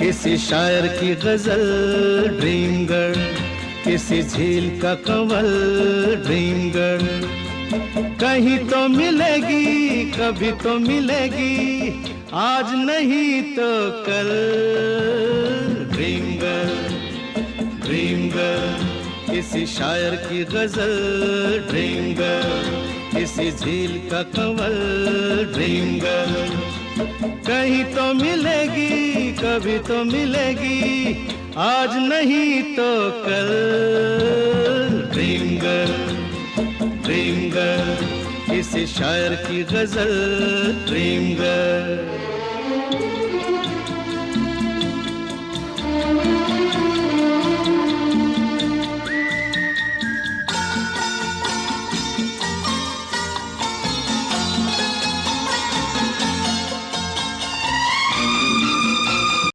किसी शायर की गजल ड्रीम गर्ल, किसी झील का कंवल ड्रीम गर्ल। कहीं तो मिलेगी, कभी तो मिलेगी, आज नहीं तो कल। ड्रीम गर्ल, ड्रीम गर्ल, किसी शायर की गजल ड्रीम गर्ल, किसी झील का कंवल ड्रीम गर्ल। कहीं तो मिलेगी, कभी तो मिलेगी, आज नहीं तो कल। ड्रीम गर्ल, ड्रीम गर्ल, किसी शायर की गजल ड्रीम गर्ल।